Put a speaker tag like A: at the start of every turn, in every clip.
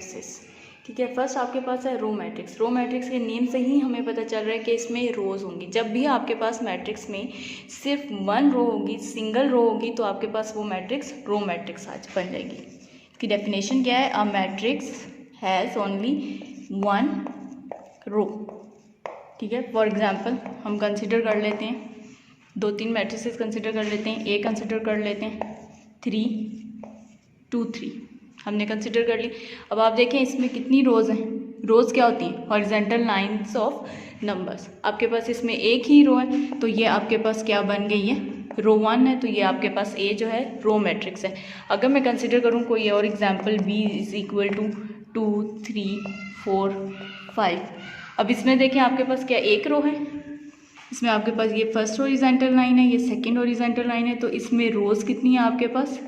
A: Matrixes. ठीक है, first आपके पास है रो मैट्रिक्स। रो मैट्रिक्स के नेम से ही हमें पता चल रहा है कि इसमें रोज होंगी। जब भी आपके पास मैट्रिक्स में सिर्फ वन रो होगी, सिंगल रो होगी, तो आपके पास वो मैट्रिक्स रो मैट्रिक्स आज बन जाएगी। इसकी डेफिनेशन क्या है? A matrix has only one row. ठीक है, फॉर एग्जाम्पल हम कंसिडर कर लेते हैं, 2-3 मैट्रिसेस कंसिडर कर लेते हैं। ए कंसिडर कर लेते हैं 3 2 3 हमने कंसिडर कर ली। अब आप देखें इसमें कितनी रोज़ हैं। रोज़ क्या होती हैं? Horizontal lines of numbers. आपके पास इसमें एक ही रो है, तो ये आपके पास क्या बन गई है? रो 1 है, तो ये आपके पास ए जो है रो मैट्रिक्स है। अगर मैं कंसिडर करूँ कोई और example, B is equal to 2 3 4 5। अब इसमें देखें आपके पास क्या एक रो है, इसमें आपके पास ये फर्स्ट हॉरिजॉन्टल लाइन है, ये सेकंड हॉरिजॉन्टल लाइन है, तो इसमें रोज़ कितनी है आपके पास?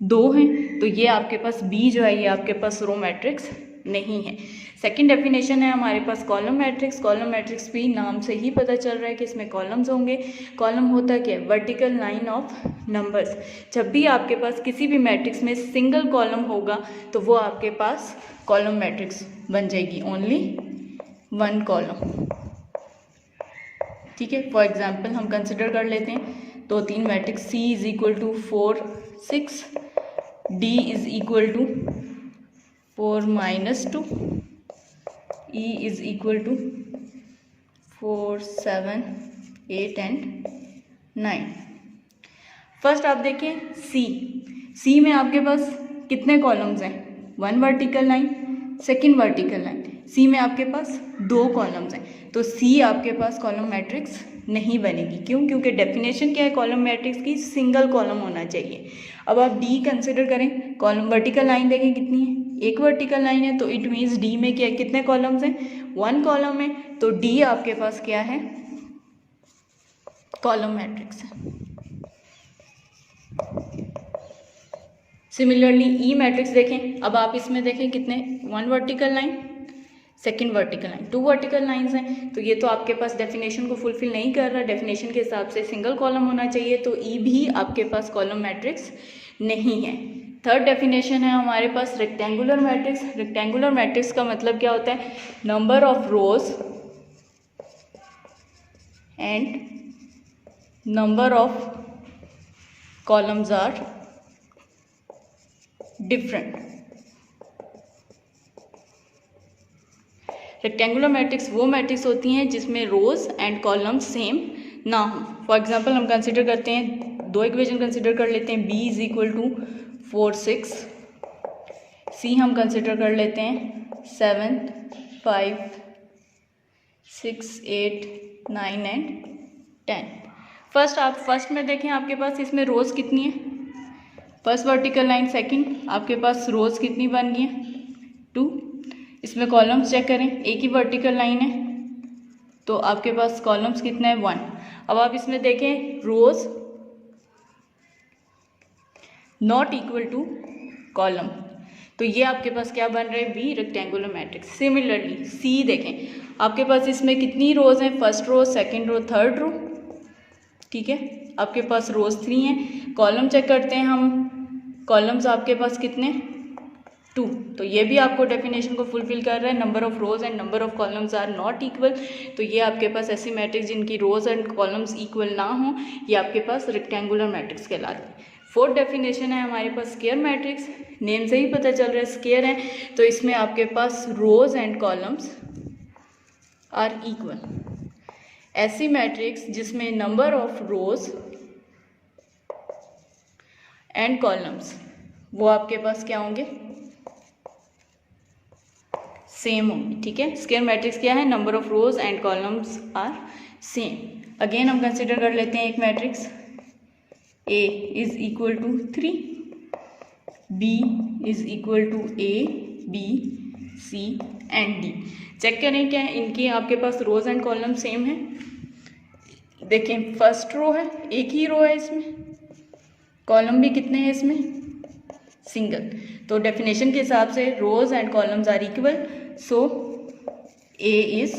A: 2 हैं, तो ये आपके पास बी जो है ये आपके पास रो मैट्रिक्स नहीं है। सेकंड डेफिनेशन है हमारे पास कॉलम मैट्रिक्स। कॉलम मैट्रिक्स भी नाम से ही पता चल रहा है कि इसमें कॉलम्स होंगे। कॉलम होता क्या है? Vertical line of numbers. जब भी आपके पास किसी भी मैट्रिक्स में सिंगल कॉलम होगा तो वो आपके पास कॉलम मैट्रिक्स बन जाएगी, ओनली वन कॉलम। ठीक है, फॉर एग्जाम्पल हम कंसिडर कर लेते हैं 2-3 matrix. C is equal to 4 6, D is equal to 4 -2, E is equal to 4 7 8 and 9। First आप देखें C में आपके पास कितने कॉलम्स हैं? 1 vertical line, second vertical line. C में आपके पास 2 कॉलम्स हैं, तो C आपके पास कॉलम मैट्रिक्स नहीं बनेगी। क्यों? क्योंकि डेफिनेशन क्या है कॉलम मैट्रिक्स की? सिंगल कॉलम होना चाहिए। अब आप D कंसिडर करें, कॉलम वर्टिकल लाइन देखें कितनी है? एक वर्टिकल लाइन है, तो इट मीन्स D में क्या कितने कॉलम्स हैं? 1 कॉलम है, तो D आपके पास क्या है? कॉलम मैट्रिक्स है। सिमिलरली ई मैट्रिक्स देखें, अब आप इसमें देखें कितने? 1 vertical line, second vertical line, 2 vertical lines हैं, तो ये तो आपके पास डेफिनेशन को फुलफिल नहीं कर रहा। डेफिनेशन के हिसाब से सिंगल कॉलम होना चाहिए, तो ई भी आपके पास कॉलम मैट्रिक्स नहीं है। थर्ड डेफिनेशन है हमारे पास रेक्टेंगुलर मैट्रिक्स। रेक्टेंगुलर मैट्रिक्स का मतलब क्या होता है? Number of rows and number of columns are different. Rectangular matrix वो मैट्रिक्स होती हैं जिसमें रोज एंड कॉलम्स सेम ना हो। फॉर एग्जांपल हम कंसिडर करते हैं, 2 इक्वेशन कंसिडर कर लेते हैं। b is equal to 4 6, c हम कंसिडर कर लेते हैं 7 5 6 8 9 एंड 10। फर्स्ट में देखें आपके पास इसमें रोज कितनी है? फर्स्ट वर्टिकल लाइन, सेकंड आपके पास रोज कितनी बन गई है? 2। इसमें कॉलम्स चेक करें, एक ही वर्टिकल लाइन है, तो आपके पास कॉलम्स कितना है? 1। अब आप इसमें देखें rows not equal to column, तो ये आपके पास क्या बन रहा है? B rectangular matrix. Similarly C देखें, आपके पास इसमें कितनी रोज हैं? First row, second row, third row. ठीक है, आपके पास रोज 3 हैं। कॉलम चेक करते हैं हम, कॉलम्स आपके पास कितने? 2। तो ये भी आपको डेफिनेशन को फुलफिल कर रहा है। Number of rows and number of columns are not equal, तो ये आपके पास ऐसी मैट्रिक्स जिनकी रोज एंड कॉलम्स इक्वल ना हो, ये आपके पास रेक्टेंगुलर मैट्रिक्स कहलाती है। फोर्थ डेफिनेशन है हमारे पास स्क्वायर मैट्रिक्स। नेम से ही पता चल रहा है स्क्वायर है, तो इसमें आपके पास rows and columns are equal. ऐसी मैट्रिक्स जिसमें number of rows and columns वो आपके पास क्या होंगे? सेम होंगे। ठीक है, स्क्वायर मैट्रिक्स क्या है? Number of rows and columns are same. Again हम कंसिडर कर लेते हैं एक matrix, A is equal to 3, B is equal to A B C and D। Check करें क्या है इनकी आपके पास रोज एंड कॉलम सेम है। देखें फर्स्ट रो है, एक ही रो है, इसमें कॉलम भी कितने हैं? इसमें सिंगल। तो डेफिनेशन के हिसाब से rows and columns are equal, so A is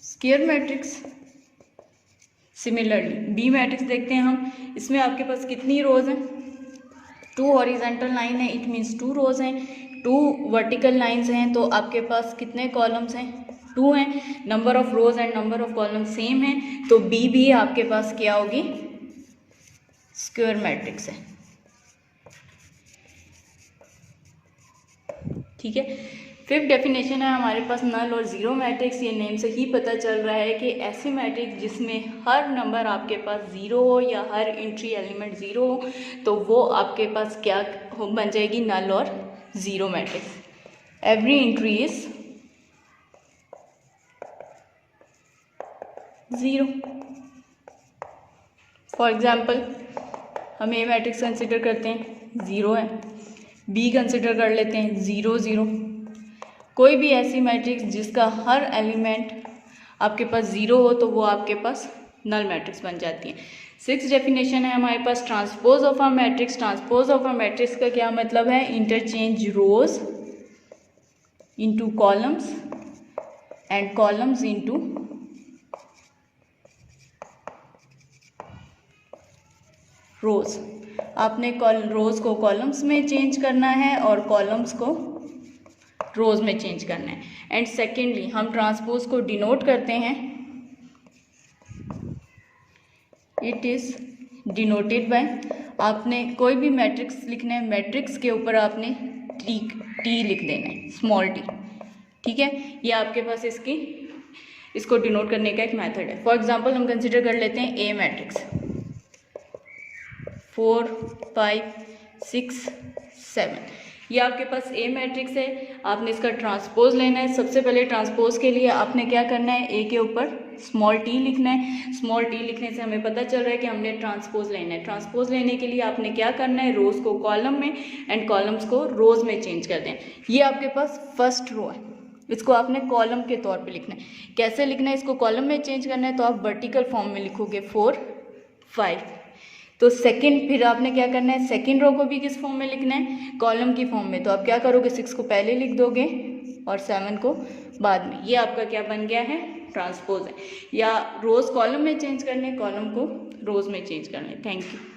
A: square matrix. Similarly B matrix देखते हैं हम, इसमें आपके पास कितनी रोज हैं? 2 हॉरिजेंटल लाइन है, इट मीन्स 2 रोज हैं। 2 वर्टिकल लाइंस हैं तो आपके पास कितने कॉलम्स हैं? 2 हैं। Number of rows and number of column same है, तो बी भी आपके पास क्या होगी? स्क्वायर मैट्रिक्स है। ठीक है। फिफ्थ डेफिनेशन है हमारे पास नल और ज़ीरो मैट्रिक्स। ये नेम से ही पता चल रहा है कि ऐसी मैट्रिक्स जिसमें हर नंबर आपके पास ज़ीरो हो या हर एंट्री एलिमेंट ज़ीरो हो, तो वो आपके पास क्या बन जाएगी? नल और zero matrix. Every entry is zero. For example हम ए मैट्रिक्स कंसिडर करते हैं, ज़ीरो है। बी कंसिडर कर लेते हैं, ज़ीरो ज़ीरो। कोई भी ऐसी मैट्रिक्स जिसका हर एलिमेंट आपके पास ज़ीरो हो तो वो आपके पास नल मैट्रिक्स बन जाती है। सिक्स डेफिनेशन है हमारे पास transpose of a matrix. Transpose of a matrix का क्या मतलब है? Interchange rows into columns and columns into rows. आपने रोज को कॉलम्स में चेंज करना है और कॉलम्स को रोज में चेंज करना है। एंड सेकेंडली हम ट्रांसपोज को डिनोट करते हैं, इट इज डिनोटेड बाय, आपने कोई भी मैट्रिक्स लिखना है, मैट्रिक्स के ऊपर आपने टी लिख देना है, स्मॉल टी। ठीक है, ये आपके पास इसको डिनोट करने का एक मेथड है। फॉर एग्जांपल हम कंसिडर कर लेते हैं ए मैट्रिक्स 4 5 6 7। ये आपके पास ए मैट्रिक्स है। आपने इसका ट्रांसपोज लेना है। सबसे पहले ट्रांसपोज के लिए आपने क्या करना है? ए के ऊपर स्मॉल टी लिखना है। स्मॉल टी लिखने से हमें पता चल रहा है कि हमने ट्रांसपोज लेना है। ट्रांसपोज लेने के लिए आपने क्या करना है? रोज को कॉलम में एंड कॉलम्स को रोज में चेंज कर दें। ये आपके पास फर्स्ट रो है, इसको आपने कॉलम के तौर पे लिखना है। कैसे लिखना है? इसको कॉलम में चेंज करना है तो आप वर्टिकल फॉर्म में लिखोगे 4 5। तो सेकंड, फिर आपने क्या करना है? सेकंड रो को भी किस फॉर्म में लिखना है? कॉलम की फॉर्म में। तो आप क्या करोगे? 6 को पहले लिख दोगे और 7 को बाद में। ये आपका क्या बन गया है? ट्रांसपोज है। या रोज कॉलम में चेंज करने, कॉलम को रोज में चेंज करने। Thank you.